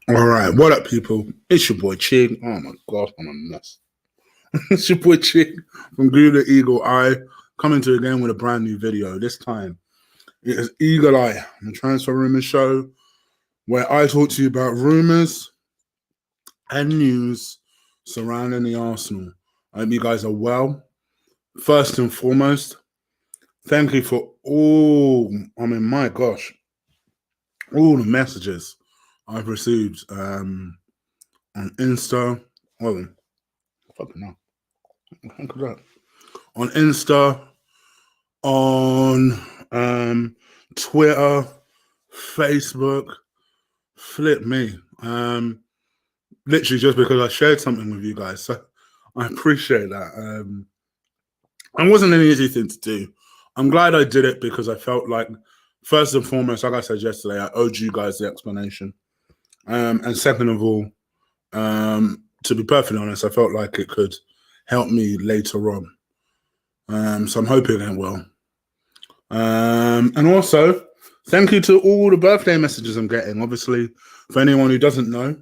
All right, what up, people? It's your boy Chig. Oh my god, I'm a mess. It's your boy Chig from Glue the Eagle Eye, coming to you again with a brand new video. This time, it is Eagle Eye, the Transfer Rumours show, where I talk to you about rumours and news surrounding the Arsenal. I hope you guys are well. First and foremost, thank you for all, my gosh, all the messages I've received on Insta. Oh, fucking hell. On Insta, on Twitter, Facebook, flip me. Literally just because I shared something with you guys. So I appreciate that. It wasn't an easy thing to do. I'm glad I did it because I felt like, first and foremost, like I said yesterday, I owed you guys the explanation. And second of all, to be perfectly honest, I felt like it could help me later on. So I'm hoping it will. And also, thank you to all the birthday messages I'm getting. Obviously, for anyone who doesn't know,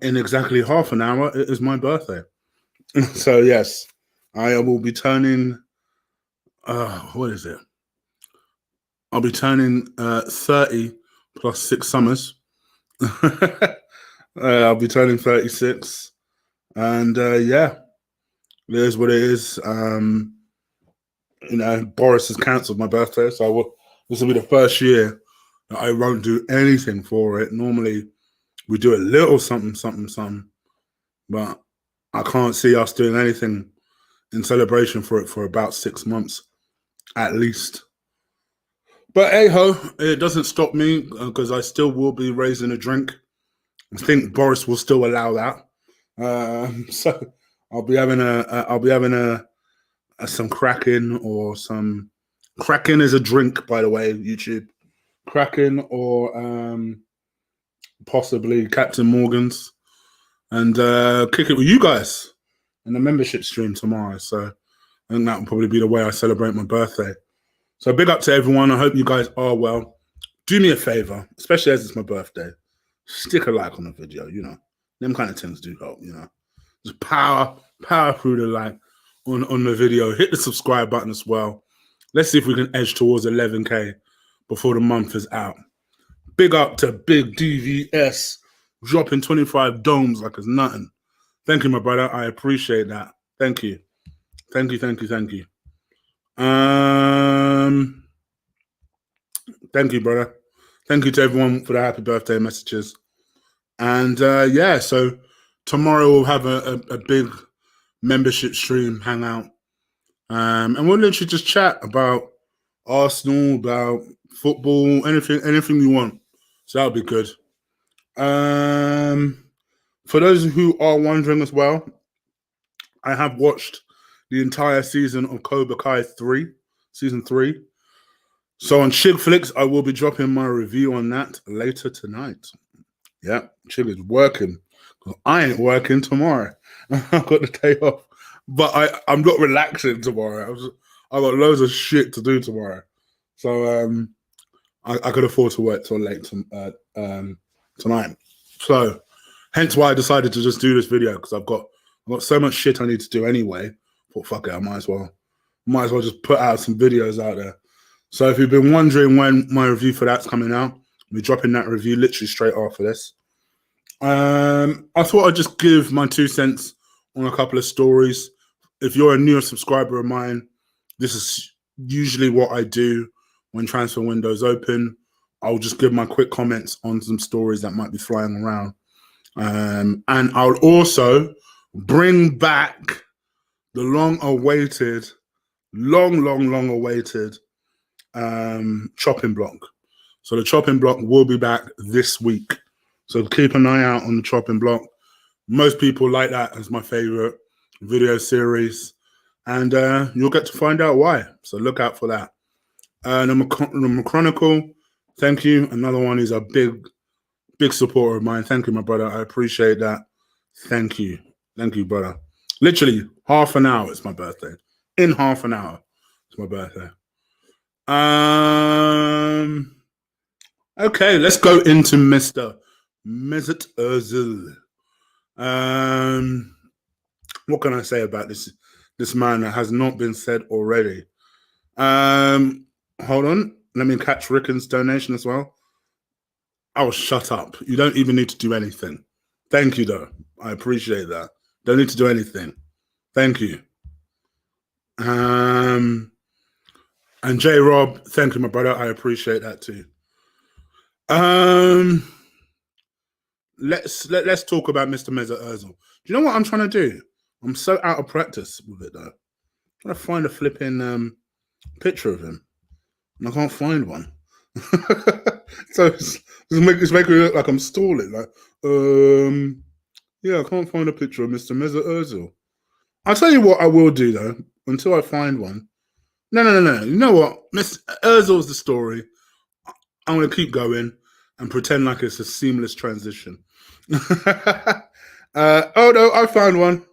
in exactly half an hour, it is my birthday. So yes, I will be turning, what is it? I'll be turning 30 plus 6 summers. I'll be turning 36. And yeah, it is what it is. Boris has cancelled my birthday, so this will be the first year that I won't do anything for it. Normally, we do a little something, but I can't see us doing anything in celebration for it for about 6 months, at least. But hey-ho, it doesn't stop me because I still will be raising a drink. I think Boris will still allow that. So I'll be having some Kraken or some Kraken is a drink, by the way, YouTube. Kraken or possibly Captain Morgan's, and kick it with you guys in the membership stream tomorrow. So I think that will probably be the way I celebrate my birthday. So big up to everyone. I hope you guys are well. Do me a favor, especially as it's my birthday. Stick a like on the video, Them kind of things do help, Just power through the like on the video. Hit the subscribe button as well. Let's see if we can edge towards 11K before the month is out. Big up to Big DVS dropping 25 domes like it's nothing. Thank you, my brother. I appreciate that. Thank you. Thank you. Thank you, brother. Thank you to everyone for the happy birthday messages. And yeah, so tomorrow we'll have a big membership stream hangout. And we'll literally just chat about Arsenal, about football, anything you want. So that'll be good. For those who are wondering as well, I have watched the entire season of Cobra Kai 3, season 3. So on Chig Flicks, I will be dropping my review on that later tonight. Yeah, Chig is working. I ain't working tomorrow. I've got the day off. But I'm not relaxing tomorrow. I've got loads of shit to do tomorrow. So I could afford to work till late tonight. So hence why I decided to just do this video, because I've got so much shit I need to do anyway. Thought, fuck it, I might as well just put out some videos out there. So if you've been wondering when my review for that's coming out, I'll be dropping that review literally straight after this. I thought I'd just give my 2 cents on a couple of stories. If you're a newer subscriber of mine, this is usually what I do when transfer windows open. I'll just give my quick comments on some stories that might be flying around. And I'll also bring back the long-awaited chopping block. So the chopping block will be back this week. So keep an eye out on the chopping block. Most people like that as my favorite video series. And you'll get to find out why. So look out for that. The Chronicle, thank you. Another one is a big supporter of mine. Thank you, my brother. I appreciate that. Thank you. Thank you, brother. Literally half an hour, it's my birthday. In half an hour, it's my birthday. Okay, let's go into Mr. Mesut Ozil. What can I say about this man that has not been said already? Hold on. Let me catch Rickon's donation as well. Oh, shut up. You don't even need to do anything. Thank you, though. I appreciate that. Don't need to do anything. Thank you. And J Rob, thank you, my brother. I appreciate that too. Let's talk about Mr. Mesut Ozil. Do you know what I'm trying to do? I'm so out of practice with it though. I'm trying to find a flipping picture of him, and I can't find one. So it's making me look like I'm stalling. Like, yeah, I can't find a picture of Mr. Mesut Ozil. I'll tell you what I will do though, until I find one. No. You know what? Mr. Ozil's the story. I'm going to keep going and pretend like it's a seamless transition. Oh no, I found one.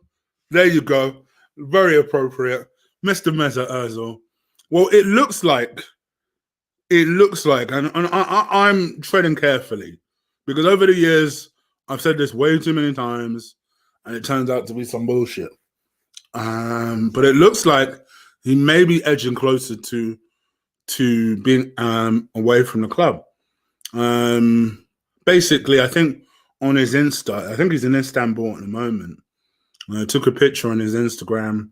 There you go. Very appropriate. Mr. Mesut Ozil. Well, it looks like, and I'm treading carefully because over the years, I've said this way too many times and it turns out to be some bullshit. But it looks like he may be edging closer to being away from the club. Basically, I think on his Insta, I think he's in Istanbul at the moment. Took a picture on his Instagram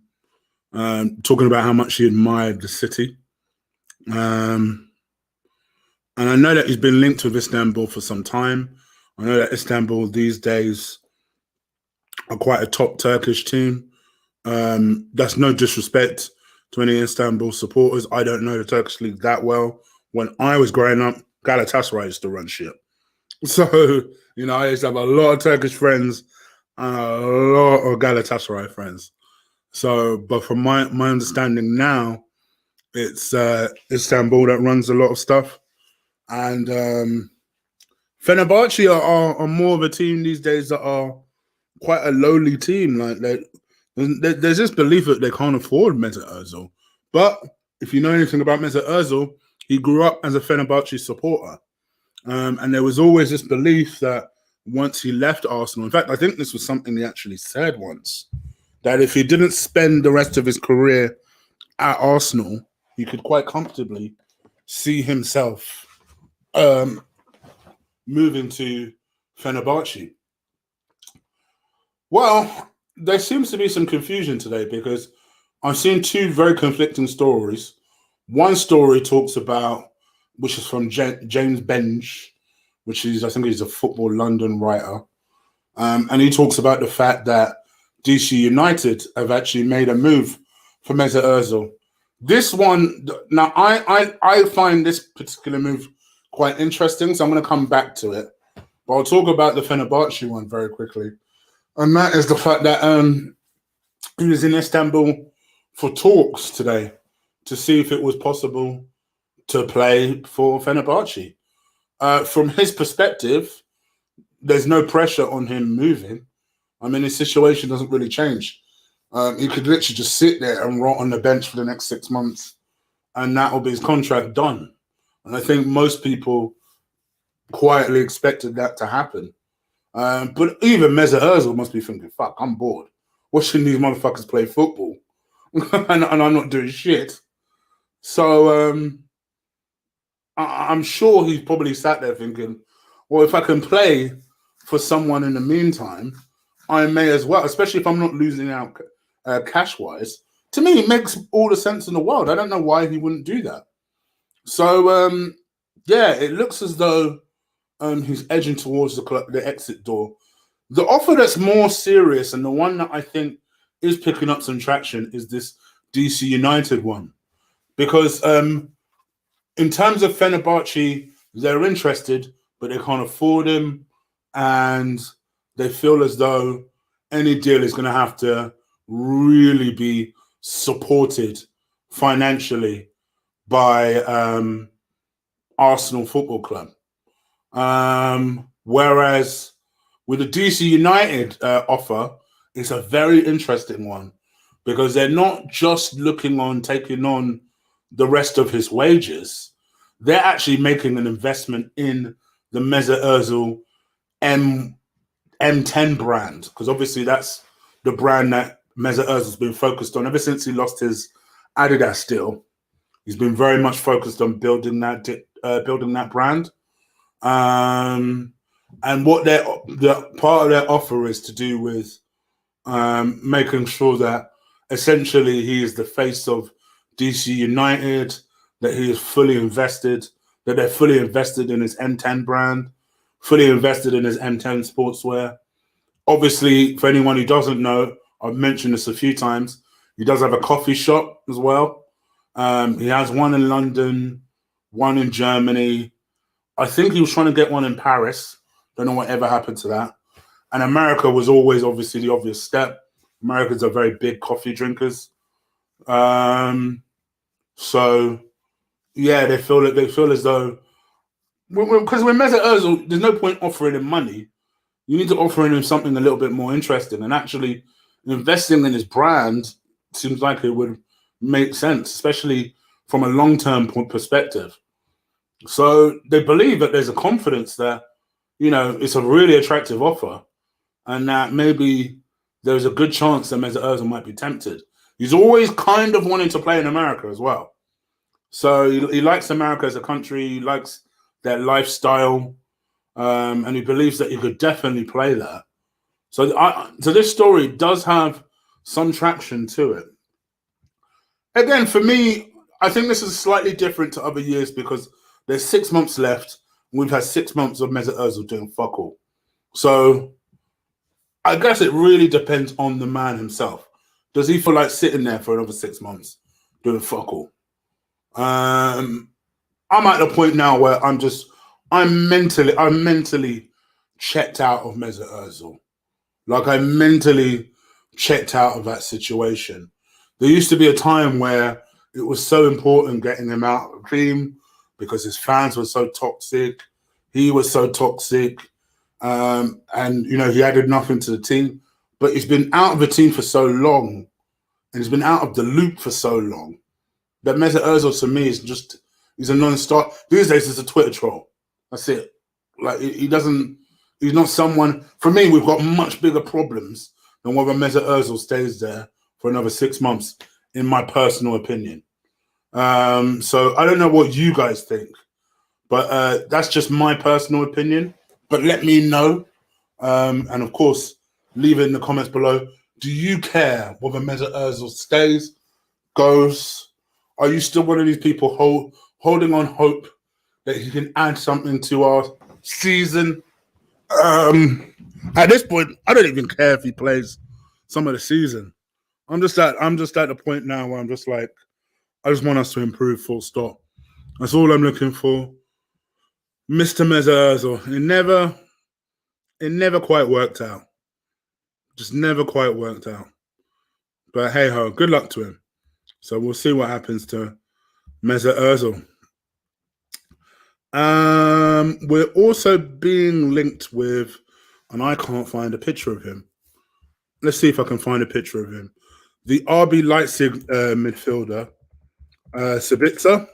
talking about how much he admired the city. And I know that he's been linked with Istanbul for some time. I know that Istanbul these days are quite a top Turkish team. That's no disrespect to any Istanbul supporters. I don't know the Turkish league that well. When I was growing up, Galatasaray used to run shit. So, you know, I used to have a lot of Turkish friends and a lot of Galatasaray friends. So, but from my understanding now, it's Istanbul that runs a lot of stuff. And Fenerbahce are more of a team these days that are quite a lowly team. Like there's this belief that they can't afford Mesut Ozil. But if you know anything about Mesut Ozil, he grew up as a Fenerbahce supporter. And there was always this belief that once he left Arsenal, in fact, I think this was something he actually said once, that if he didn't spend the rest of his career at Arsenal, he could quite comfortably see himself moving to Fenerbahce. Well, there seems to be some confusion today because I've seen two very conflicting stories. One story talks about, which is from James Benge, which is, I think he's a Football London writer. And he talks about the fact that DC United have actually made a move for Mesut Ozil. This one, now I find this particular move quite interesting, so I'm going to come back to it. But I'll talk about the Fenerbahce one very quickly. And that is the fact that he was in Istanbul for talks today to see if it was possible to play for Fenerbahce. From his perspective, there's no pressure on him moving. I mean, his situation doesn't really change. He could literally just sit there and rot on the bench for the next 6 months, and that will be his contract done. And I think most people quietly expected that to happen. But even Mesut Ozil must be thinking, fuck, I'm bored watching these motherfuckers play football and I'm not doing shit. So I'm sure he's probably sat there thinking, well, if I can play for someone in the meantime, I may as well, especially if I'm not losing out cash-wise. To me, it makes all the sense in the world. I don't know why he wouldn't do that. So, yeah, it looks as though he's edging towards the exit door. The offer that's more serious and the one that I think is picking up some traction is this DC United one. Because in terms of Fenerbahce, they're interested, but they can't afford him. And they feel as though any deal is going to have to really be supported financially by Arsenal Football Club. Whereas with the DC United offer, it's a very interesting one because they're not just looking on taking on the rest of his wages. They're actually making an investment in the Mesut Ozil M M10 brand, because obviously that's the brand that Mesut Ozil's been focused on ever since he lost his Adidas deal. He's been very much focused on building that brand. And what the part of their offer is to do with making sure that essentially he is the face of DC United, that he is fully invested, that they're fully invested in his M10 brand, fully invested in his M10 sportswear. Obviously, for anyone who doesn't know, I've mentioned this a few times, he does have a coffee shop as well. He has one in London, one in Germany. I think he was trying to get one in Paris. Don't know whatever happened to that. And America was always obviously the obvious step. Americans are very big coffee drinkers. So yeah, they feel as though, because when Mesut Ozil, there's no point offering him money. You need to offer him something a little bit more interesting. And actually, investing in his brand seems like it would make sense, especially from a long-term perspective. So they believe that there's a confidence that, it's a really attractive offer, and that maybe there's a good chance that Mesut Ozil might be tempted. He's always kind of wanting to play in America as well. So he likes America as a country. He likes their lifestyle, and he believes that he could definitely play there. So this story does have some traction to it. Again, for me, I think this is slightly different to other years because there's 6 months left. We've had 6 months of Mesut Ozil doing fuck all. So I guess it really depends on the man himself. Does he feel like sitting there for another 6 months doing fuck all? I'm at the point now where I'm mentally checked out of Mesut Ozil. Like, I mentally checked out of that situation. There used to be a time where it was so important getting him out of the team because his fans were so toxic. He was so toxic. And, he added nothing to the team. But he's been out of the team for so long, and he's been out of the loop for so long, that Mesut Ozil, to me, he's a non-start. These days, he's a Twitter troll. That's it. Like, he's not someone, for me, we've got much bigger problems than whether Mesut Ozil stays there for another 6 months, in my personal opinion. So I don't know what you guys think, but that's just my personal opinion. But let me know. And of course, leave it in the comments below. Do you care whether Mesut Ozil stays, goes? Are you still one of these people holding on hope that he can add something to our season? At this point, I don't even care if he plays some of the season. I'm just at the point now where I'm just like, I just want us to improve, full stop. That's all I'm looking for. Mr. Mesut Ozil, it never quite worked out. Just never quite worked out. But hey ho, good luck to him. So we'll see what happens to Mesut Ozil. We're also being linked with, and I can't find a picture of him. Let's see if I can find a picture of him. The RB Leipzig midfielder, Sabitzer.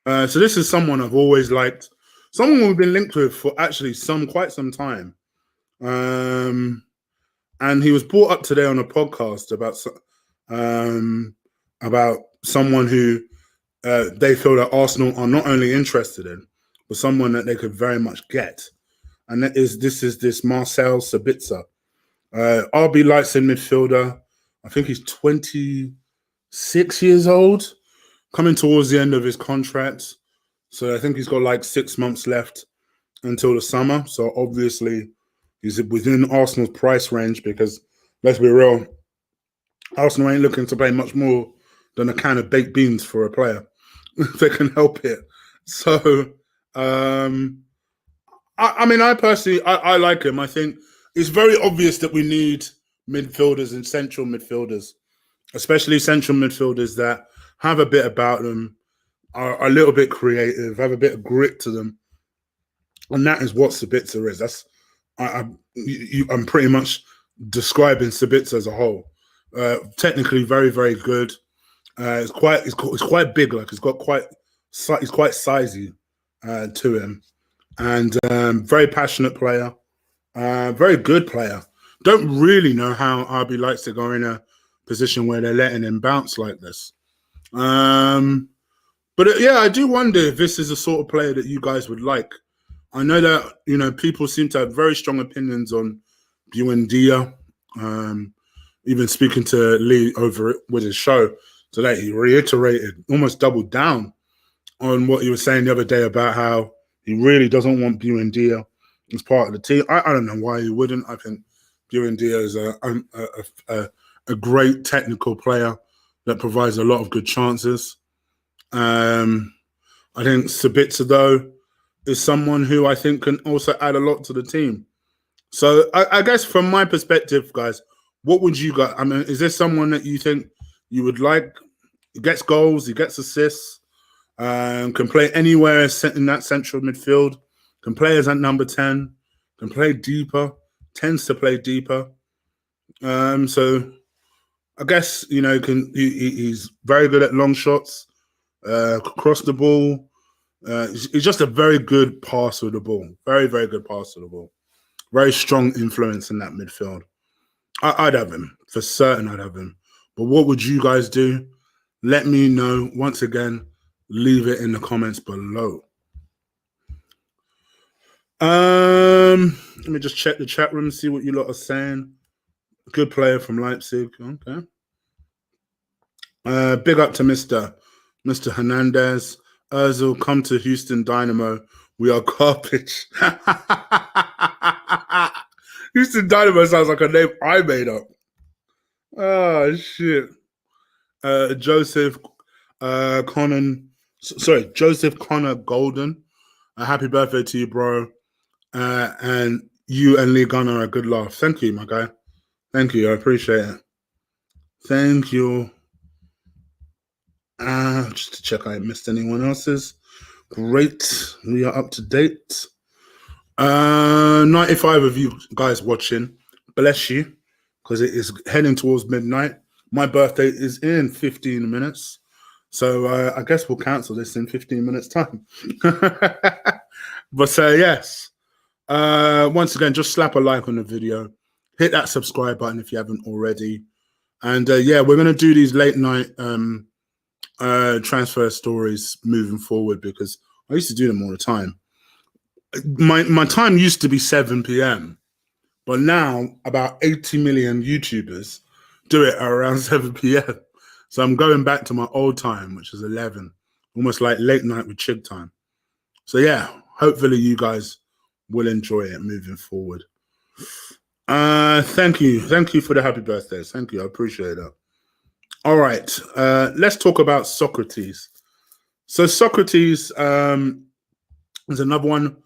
So this is someone I've always liked. Someone we've been linked with for actually quite some time. And he was brought up today on a podcast about someone who they feel that Arsenal are not only interested in, but someone that they could very much get. And this is Marcel Sabitzer, RB Leipzig midfielder. I think he's 26 years old, coming towards the end of his contract. So I think he's got like 6 months left until the summer. So obviously he's within Arsenal's price range because, let's be real, Arsenal ain't looking to pay much more than a can of baked beans for a player if they can help it. So, I personally like him. I think it's very obvious that we need midfielders and central midfielders, especially central midfielders that have a bit about them, are a little bit creative, have a bit of grit to them. And that is what Sabitzer is. I'm pretty much describing Sabitzer as a whole. Technically very, very good. It's quite big. Like he's quite sizey to him, and very passionate player. Very good player. Don't really know how RB likes to go in a position where they're letting him bounce like this. But yeah, I do wonder if this is the sort of player that you guys would like. I know that people seem to have very strong opinions on Buendia. Even speaking to Lee over it with his show today, he reiterated, almost doubled down on what he was saying the other day about how he really doesn't want Buendia as part of the team. I don't know why he wouldn't. I think Buendia is a great technical player that provides a lot of good chances. I think Sabitzer, though, is someone who I think can also add a lot to the team. So I guess from my perspective, guys, what would you guys? I mean, is there someone that you think you would like? He gets goals, he gets assists, can play anywhere in that central midfield, can play as at number 10, can play deeper, tends to play deeper. So I guess, he's very good at long shots, cross the ball. He's just a very good passer of the ball. Very, very good passer of the ball. Very strong influence in that midfield. I'd have him. For certain, I'd have him. But what would you guys do? Let me know. Once again, leave it in the comments below. Let me just check the chat room, see what you lot are saying. Good player from Leipzig. Okay. Big up to Mr. Hernandez. Ozil, come to Houston Dynamo. We are garbage. Houston Dynamo sounds like a name I made up. Oh, shit. Joseph Connor Golden. Happy birthday to you, bro. And you and Lee Gunner are a good laugh. Thank you, my guy. Thank you. I appreciate it. Thank you. Just to check I missed anyone else's. Great. We are up to date. 95 of you guys watching. Bless you. Because it is heading towards midnight. My birthday is in 15 minutes. So I guess we'll cancel this in 15 minutes time. But yes. Once again, just slap a like on the video. Hit that subscribe button if you haven't already. And yeah, we're going to do these late night transfer stories moving forward because I used to do them all the time. My time used to be 7 p.m. But now about 80 million YouTubers do it around 7 p.m. So I'm going back to my old time, which is 11, almost like late night with Chig time. So yeah, hopefully you guys will enjoy it moving forward. Thank you for the happy birthdays. Thank you, I appreciate that. All right, let's talk about Socrates. So Socrates is another one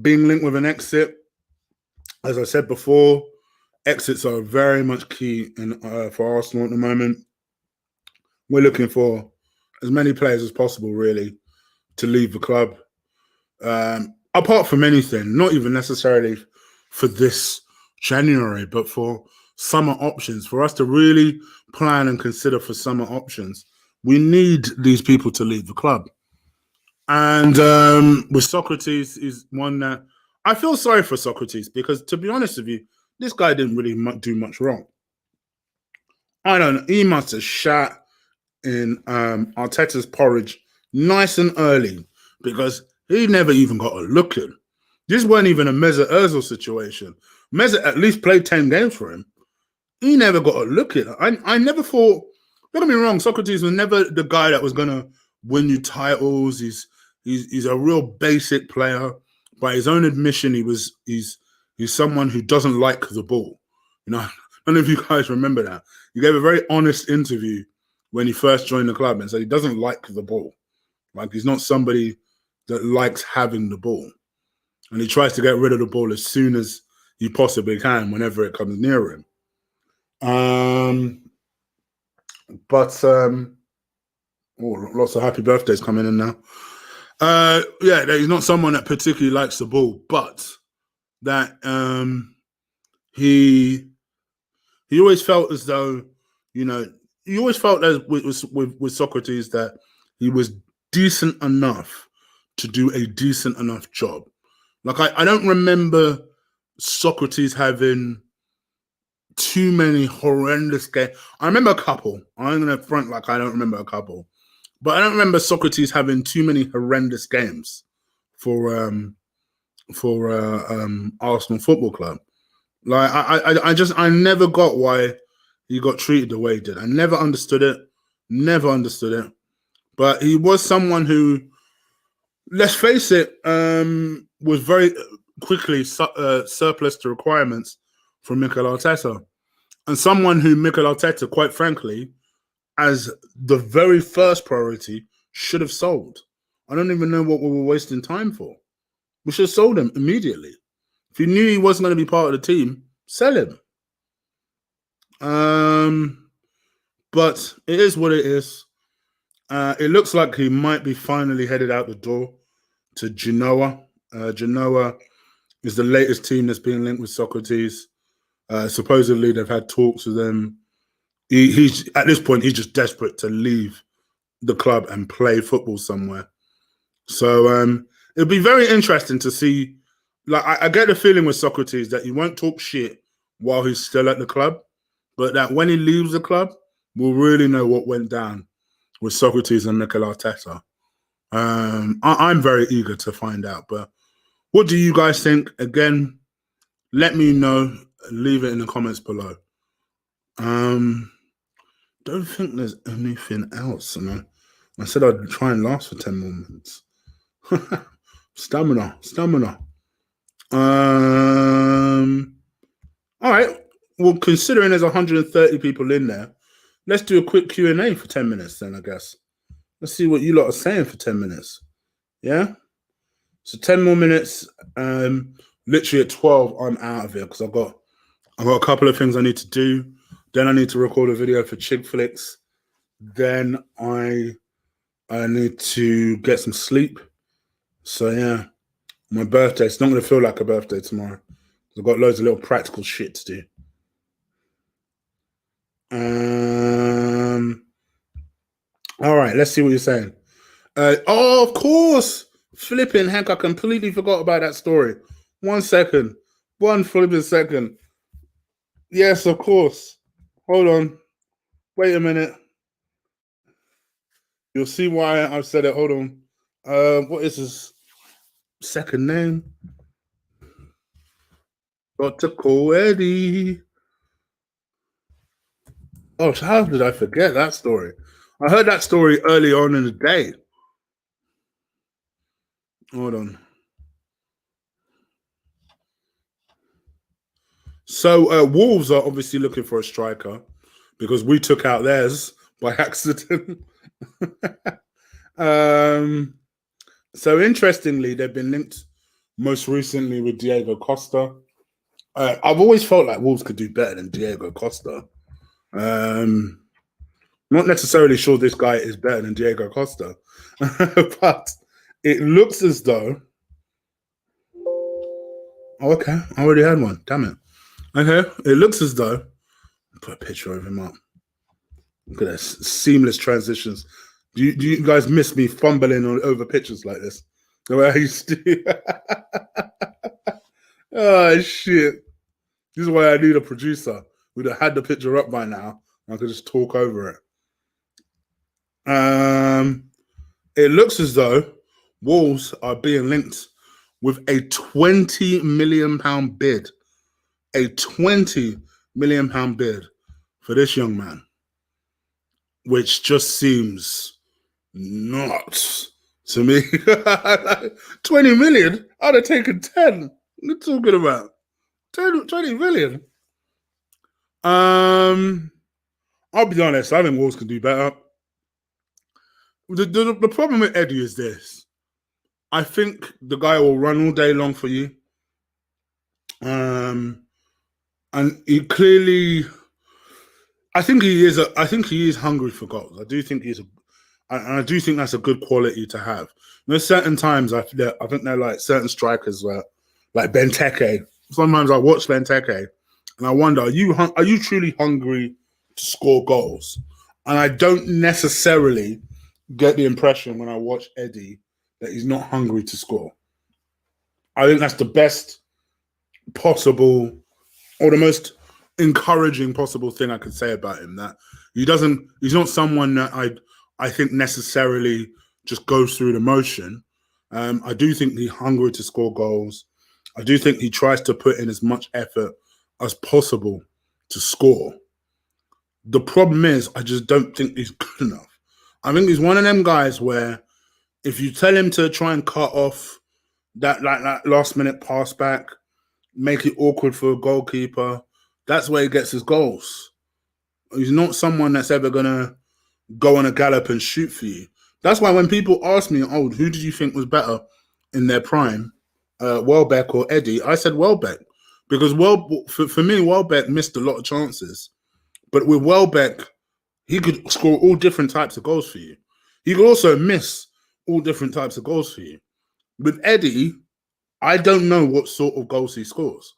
being linked with an exit. As I said before, exits are very much key for Arsenal at the moment. We're looking for as many players as possible, really, to leave the club. Apart from anything, not even necessarily for this January, but for summer options, for us to really plan and consider for summer options, we need these people to leave the club. And with Socrates is one that I feel sorry for Socrates because, to be honest with you, this guy didn't really do much wrong. I don't know. He must have shat in Arteta's porridge nice and early because he never even got a look at. This wasn't even a Mesut Ozil situation. Mesut at least played 10 games for him. He never got a look at it. I never thought, don't get me wrong, Socrates was never the guy that was going to win you titles. He's a real basic player. By his own admission, he's someone who doesn't like the ball. You know, none of you guys remember that. He gave a very honest interview when he first joined the club and said he doesn't like the ball. Like, he's not somebody that likes having the ball. And he tries to get rid of the ball as soon as he possibly can whenever it comes near him. Lots of happy birthdays coming in now. Yeah, he's not someone that particularly likes the ball, but that he always felt as though, he always felt as with Socrates that he was decent enough to do a decent enough job. Like, I don't remember Socrates having too many horrendous games. I remember a couple. I'm going to front like I don't remember a couple. But I don't remember Socrates having too many horrendous games for Arsenal Football Club. Like I never got why he got treated the way he did. I never understood it. Never understood it. But he was someone who, let's face it, was very quickly surplus to requirements from Mikel Arteta. And someone who Mikel Arteta, quite frankly, as the very first priority, should have sold. I don't even know what we were wasting time for. We should have sold him immediately. If you knew he wasn't going to be part of the team, sell him. But it is what it is. It looks like he might be finally headed out the door to Genoa. Genoa is the latest team that's being linked with Socrates. Supposedly, they've had talks with him. He's at this point, he's just desperate to leave the club and play football somewhere. So it'll be very interesting to see. Like I get the feeling with Socrates that he won't talk shit while he's still at the club, but that when he leaves the club, we'll really know what went down with Socrates and Mikel Arteta. I'm very eager to find out. But what do you guys think? Again, let me know. Leave it in the comments below. Don't think there's anything else. I said I'd try and last for 10 more minutes. Stamina. All right. Well, considering there's 130 people in there, let's do a quick Q&A for 10 minutes then, I guess. Let's see what you lot are saying for 10 minutes. Yeah? So 10 more minutes. Literally at 12, I'm out of here because I've got a couple of things I need to do. Then I need to record a video for Chigflix. Then I need to get some sleep. So yeah, my birthday. It's not going to feel like a birthday tomorrow. I've got loads of little practical shit to do. All right, let's see what you're saying. Oh, of course. Flipping heck, I completely forgot about that story. 1 second. 1 flipping second. Yes, of course. Hold on. Wait a minute. You'll see why I've said it. Hold on. What is his second name? Dr. Coetti. Oh, how did I forget that story? I heard that story early on in the day. Hold on. So Wolves are obviously looking for a striker because we took out theirs by accident. So interestingly, they've been linked most recently with Diego Costa. I've always felt like Wolves could do better than Diego Costa. Not necessarily sure this guy is better than Diego Costa, but it looks as though. Oh, okay, I already had one. Damn it. Okay, it looks as though. Put a picture of him up. Look at this seamless transitions. Do you guys miss me fumbling over pictures like this? The way I used to. Oh shit! This is why I need a producer who'd have had the picture up by now. I could just talk over it. It looks as though Wolves are being linked with a £20 million bid. A £20 million bid for this young man, which just seems nuts to me. 20 million? I'd have taken 10. What are you talking about? 20 million? I'll be honest, I think Wolves can do better. The problem with Eddie is this. I think the guy will run all day long for you. And he clearly, I think he is hungry for goals. I do think I do think that's a good quality to have. There's certain times I think they're like certain strikers where, like Benteke. Sometimes I watch Benteke and I wonder, are you truly hungry to score goals? And I don't necessarily get the impression when I watch Eddie that he's not hungry to score. I think that's the best possible, or the most encouraging possible thing I could say about him. That he's not someone that I think necessarily just goes through the motion. I do think he's hungry to score goals. I do think he tries to put in as much effort as possible to score. The problem is, I just don't think he's good enough. I think he's one of them guys where if you tell him to try and cut off that last minute pass back, make it awkward for a goalkeeper, that's where he gets his goals. He's not someone that's ever gonna go on a gallop and shoot for you. That's why when people ask me, "Oh, who did you think was better in their prime, Welbeck or Eddie?" I said Welbeck because for me, Welbeck missed a lot of chances, but with Welbeck, he could score all different types of goals for you. He could also miss all different types of goals for you. With Eddie, I don't know what sort of goals he scores.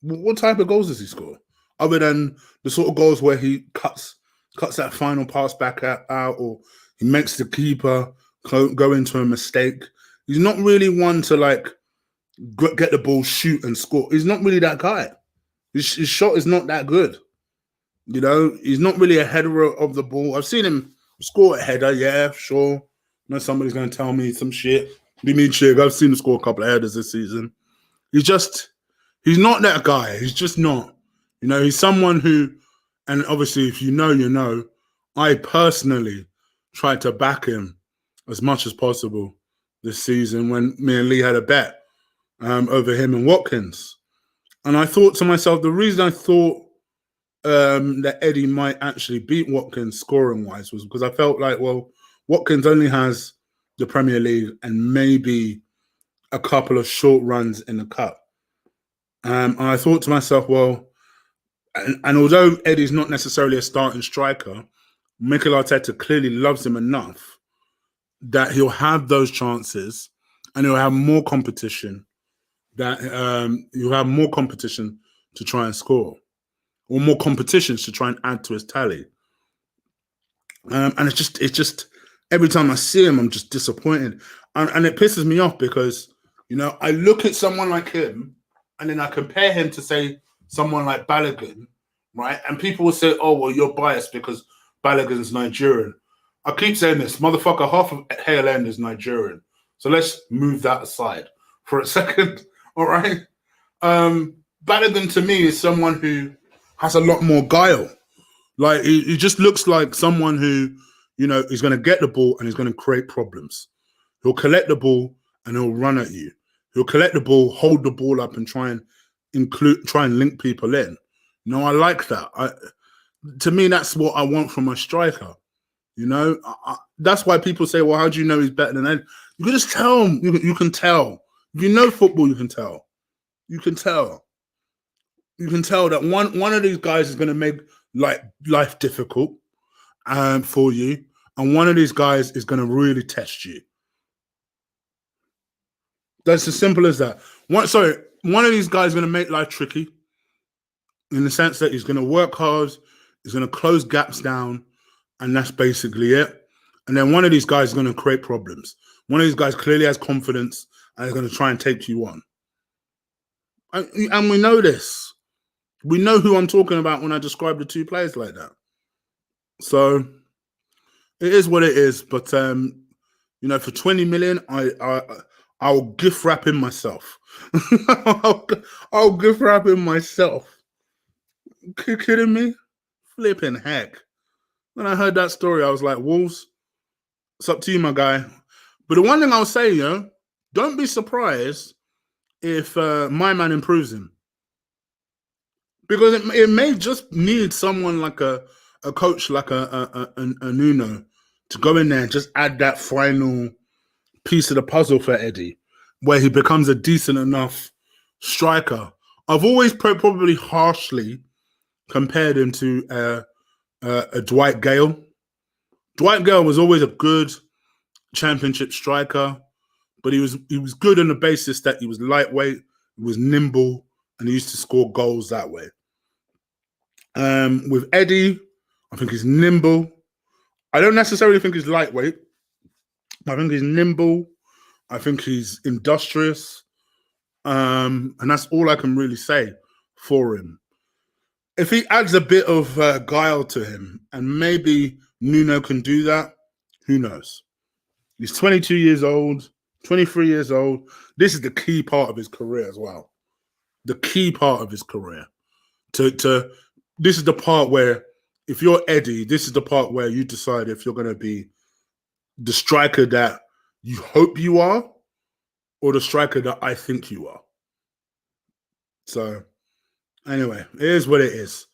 What type of goals does he score? Other than the sort of goals where he cuts that final pass back out, or he makes the keeper go into a mistake. He's not really one to like get the ball, shoot and score. He's not really that guy. His shot is not that good. You know, he's not really a header of the ball. I've seen him score a header, yeah, sure. I know somebody's going to tell me some shit. I've seen him score a couple of headers this season. He's not that guy. He's just not. You know, he's someone who, and obviously if you know, you know, I personally tried to back him as much as possible this season when me and Lee had a bet over him and Watkins. And I thought to myself, the reason I thought that Eddie might actually beat Watkins scoring-wise was because I felt like, well, Watkins only has the Premier League and maybe a couple of short runs in the Cup. And I thought to myself, well, and although Eddie's not necessarily a starting striker, Mikel Arteta clearly loves him enough that he'll have those chances and he'll have more competition. That you'll have more competition to try and score, or more competitions to try and add to his tally. And it's just every time I see him, I'm just disappointed, and it pisses me off because, you know, I look at someone like him, and then I compare him to say someone like Balogun, right? And people will say, "Oh, well, you're biased because Balogun's Nigerian." I keep saying this, motherfucker. Half of Hale End is Nigerian, so let's move that aside for a second. All right. Balogun to me is someone who has a lot more guile. Like he just looks like someone who, you know, is going to get the ball and is going to create problems. He'll collect the ball and he'll run at you. He'll collect the ball, hold the ball up, and try and link people in. You know, I like that. To me, that's what I want from a striker. You know, that's why people say, "Well, how do you know he's better than Ed?" You can just tell him. You can tell. If you know football, you can tell. You can tell. You can tell that one of these guys is going to make life difficult for you, and one of these guys is going to really test you. That's as simple as that. One of these guys is going to make life tricky in the sense that he's going to work hard, he's going to close gaps down, and that's basically it. And then one of these guys is going to create problems. One of these guys clearly has confidence and is going to try and take you on. And we know this. We know who I'm talking about when I describe the two players like that. So it is what it is. But you know, for 20 million, I'll gift wrap him myself. I'll gift wrap him myself. You kidding me? Flipping heck. When I heard that story, I was like, Wolves, it's up to you, my guy. But the one thing I'll say, you know, don't be surprised if my man improves him. Because it may just need someone like a coach like a Nuno to go in there and just add that final piece of the puzzle for Eddie, where he becomes a decent enough striker. I've always probably harshly compared him to a Dwight Gale. Dwight Gale was always a good championship striker, but he was good on the basis that he was lightweight, he was nimble, and he used to score goals that way. With Eddie, I think he's nimble. I don't necessarily think he's lightweight. I think he's nimble. I think he's industrious. And that's all I can really say for him. If he adds a bit of guile to him, and maybe Nuno can do that, who knows? He's 22 years old, 23 years old. This is the key part of his career as well. The key part of his career. This is the part where, if you're Eddie, this is the part where you decide if you're going to be the striker that you hope you are, or the striker that I think you are. So, anyway, it is what it is.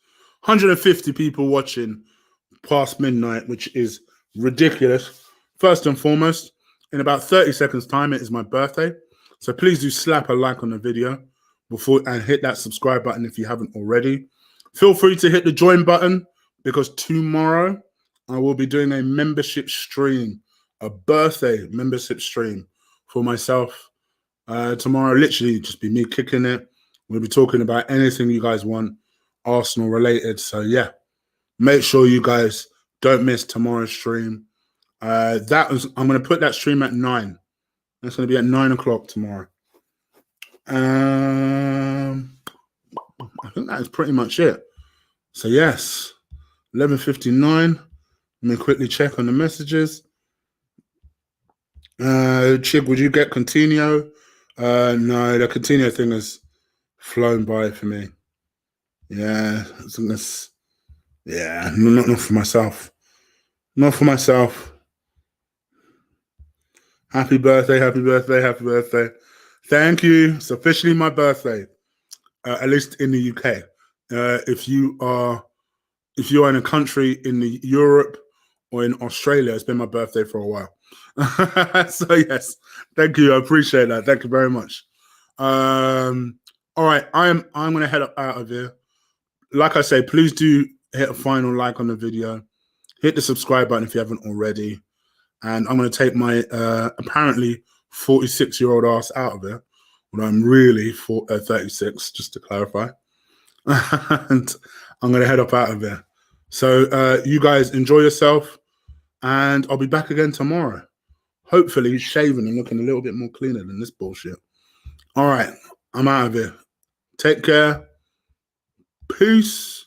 150 people watching past midnight, which is ridiculous. First and foremost, in about 30 seconds' time, it is my birthday. So please do slap a like on the video and hit that subscribe button if you haven't already. Feel free to hit the join button, because tomorrow I will be doing a membership stream, a birthday membership stream for myself. Tomorrow, literally just be me kicking it. We'll be talking about anything you guys want, Arsenal related. So yeah, make sure you guys don't miss tomorrow's stream. I'm going to put that stream at 9. That's going to be at 9 o'clock tomorrow. I think that is pretty much it. So yes, 11:59. Let me quickly check on the messages. Chig, would you get Coutinho? No, the Coutinho thing has flown by for me. Yeah, not for myself. Not for myself. Happy birthday, happy birthday, happy birthday. Thank you. It's officially my birthday, at least in the UK. If you are in a country in Europe or in Australia, it's been my birthday for a while. So yes, thank you. I appreciate that. Thank you very much. All right, I'm going to head out of here. Like I say, please do hit a final like on the video. Hit the subscribe button if you haven't already. And I'm going to take my apparently 46-year-old ass out of here, when I'm really 36, just to clarify. And I'm going to head up out of here. So you guys enjoy yourself, and I'll be back again tomorrow. Hopefully shaven and looking a little bit more cleaner than this bullshit. All right, I'm out of here. Take care. Peace.